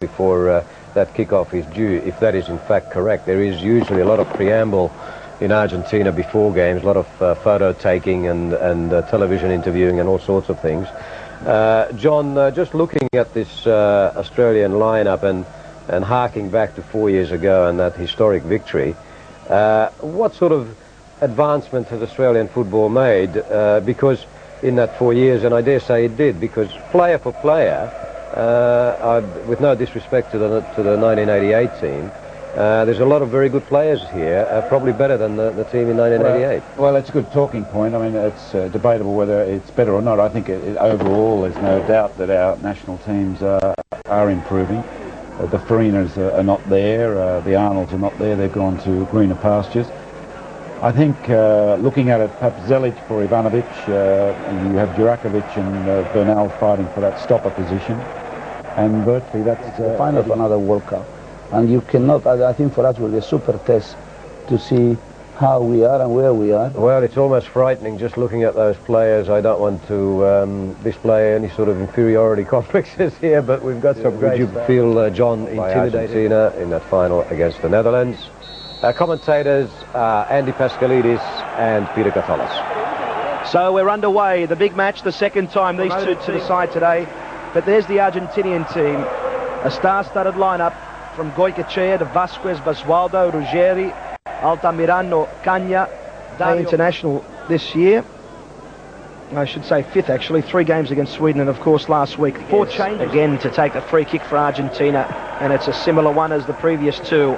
before that kickoff is due, if that is in fact correct. There is usually a lot of preamble in Argentina before games, a lot of photo taking and television interviewing and all sorts of things. John, just looking at this Australian lineup and harking back to 4 years ago and that historic victory, what sort of advancement has Australian football made? Because in that 4 years, and I dare say it did, because player for player, with no disrespect to the 1988 team, there's a lot of very good players here, probably better than the team in 1988. Well, it's a good talking point. I mean, it's debatable whether it's better or not. I think overall there's no doubt that our national teams are improving. The Farinas are not there, the Arnolds are not there, they've gone to greener pastures. I think looking at it, perhaps Zelic for Ivanovic, you have Jurakovic and Bernal fighting for that stopper position, and virtually that's the final of another World Cup. And you cannot, I think for us will be a super test to see how we are and where we are. Well, it's almost frightening just looking at those players. I don't want to display any sort of inferiority complexes here, but we've got some great... Would you feel, John, intimidated Argentina in that final against the Netherlands? Commentators Andy Pascalidis and Peter Catholis. So we're underway, the big match, the second time these two to the side today. But there's the Argentinian team, a star-studded lineup from Goycochea to Vasquez, Basualdo, Ruggeri, Altamirano, Caña, international this year. I should say fifth, actually. 3 games against Sweden and, of course, last week. 4 changes again to take the free kick for Argentina, and it's a similar one as the previous 2.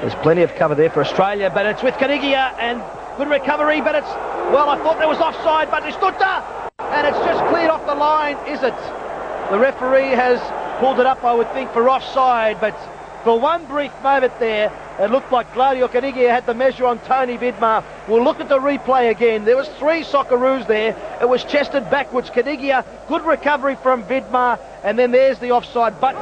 There's plenty of cover there for Australia, but it's with Canigia, and good recovery, but it's... Well, I thought there was offside, but it's Batistuta, and it's just cleared off the line, is it? The referee has pulled it up, I would think, for offside, but for one brief moment there, it looked like Claudio Canigia had the measure on Tony Vidmar. We'll look at the replay again. There was 3 Socceroos there. It was chested backwards. Canigia, good recovery from Vidmar, and then there's the offside. But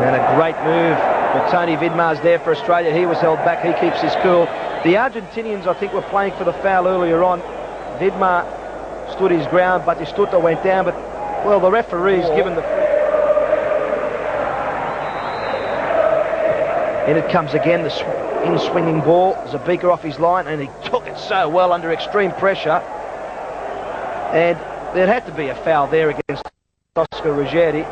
and a great move for Tony Vidmar's there for Australia. He was held back. He keeps his cool. The Argentinians, I think, were playing for the foul earlier on. Vidmar stood his ground, but Batistuta went down. But, well, the referee's given the... In it comes again, the in-swinging ball. Zabika off his line, and he took it so well under extreme pressure. And there had to be a foul there against Oscar Ruggeri,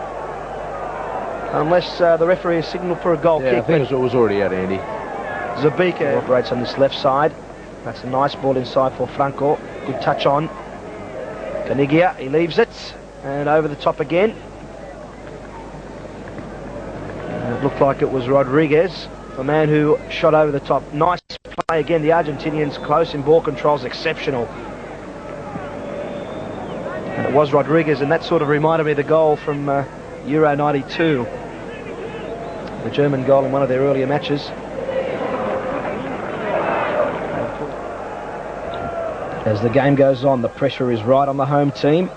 unless the referee has signalled for a goal kick. I think it was already out, Andy. Zabika operates on this left side. That's a nice ball inside for Franco. Good touch on. Canigia, he leaves it. And over the top again. And it looked like it was Rodriguez, the man who shot over the top. Nice play again. The Argentinians close in ball control's exceptional. And it was Rodriguez, and that sort of reminded me of the goal from Euro 92. The German goal in one of their earlier matches. As the game goes on, the pressure is right on the home team.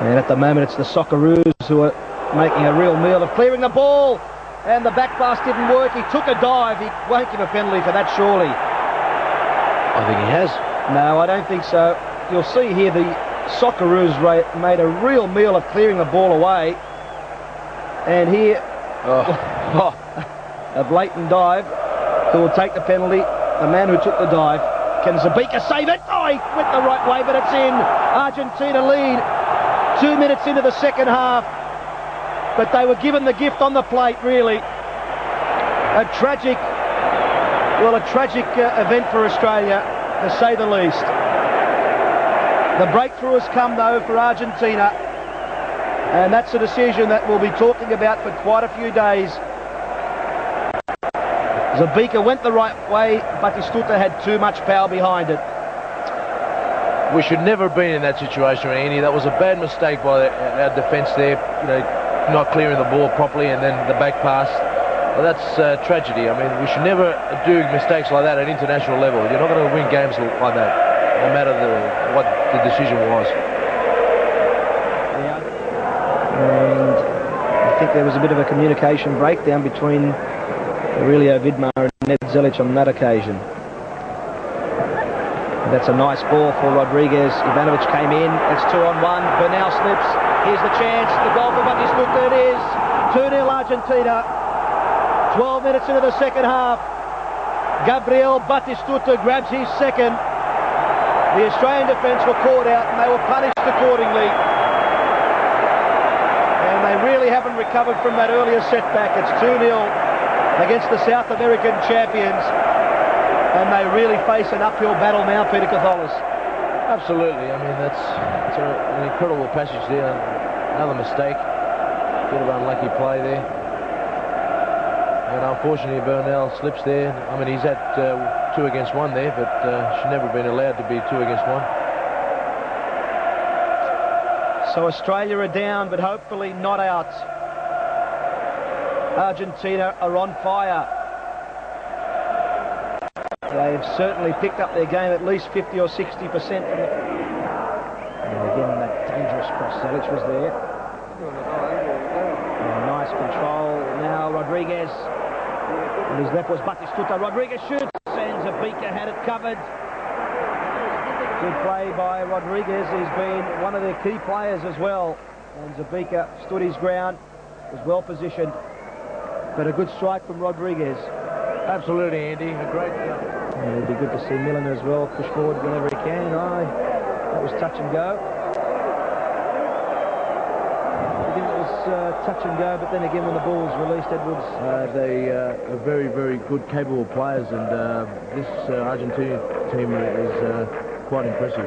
And at the moment, it's the Socceroos who are making a real meal of clearing the ball. And the back pass didn't work. He took a dive. He won't give a penalty for that, surely. I think he has. No, I don't think so. You'll see here the Socceroos made a real meal of clearing the ball away. And here, a blatant dive. Who will take the penalty? The man who took the dive. Can Zabika save it? Oh, he went the right way, but it's in. Argentina lead 2 minutes into the second half. But they were given the gift on the plate, really. A tragic event for Australia, to say the least. The breakthrough has come, though, for Argentina. And that's a decision that we'll be talking about for quite a few days. Zabika went the right way, but Batistuta had too much power behind it. We should never have been in that situation, Andy. That was a bad mistake by our defence there, not clearing the ball properly, and then the back pass. Well, that's tragedy. I mean, we should never do mistakes like that at international level. You're not going to win games like that, no matter what the decision was. And I think there was a bit of a communication breakdown between Aurelio Vidmar and Ned Zelic on that occasion. That's a nice ball for Rodriguez. Ivanovic came in. It's 2-on-1. Bernal slips. Here's the chance. The goal for Batistuta. It is 2-0 Argentina. 12 minutes into the second half. Gabriel Batistuta grabs his second. The Australian defence were caught out and they were punished accordingly. And they really haven't recovered from that earlier setback. It's 2-0 against the South American champions. And they really face an uphill battle now, Peter Catholis. Absolutely. I mean, it's an incredible passage there. Another mistake. Bit of unlucky play there. And unfortunately, Bernal slips there. I mean, he's at 2 against 1 there, but should never have been allowed to be 2 against 1. So Australia are down, but hopefully not out. Argentina are on fire. They've certainly picked up their game at least 50 or 60% from the... And again, that dangerous cross. Zelic was there. And nice control. Now Rodriguez. And his left was Batistuta. Rodriguez shoots. And Zabika had it covered. Good play by Rodriguez. He's been one of their key players as well. And Zabika stood his ground. Was well positioned. But a good strike from Rodriguez. Absolutely, Andy. A great... Yeah, it'd be good to see Milner as well push forward whenever he can. That was touch and go. I think it was touch and go, but then again when the ball was released, Edwards... They are very, very good, capable players, and this Argentina team is quite impressive.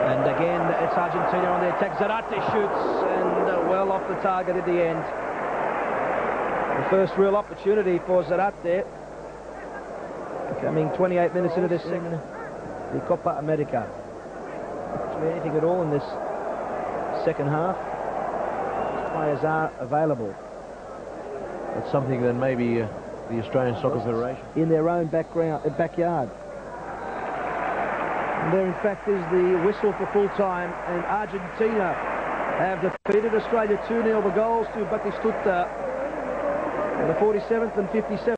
And again, it's Argentina on the attack. Zarate shoots, and well off the target at the end. The first real opportunity for Zarate. Coming 28 minutes into this second, the Copa America. Actually, anything at all in this second half. Players are available. That's something that maybe the Australian Soccer Federation... In their own backyard. And there, in fact, is the whistle for full time, and Argentina have defeated Australia 2-0. The goals to Batistuta in the 47th and 57th.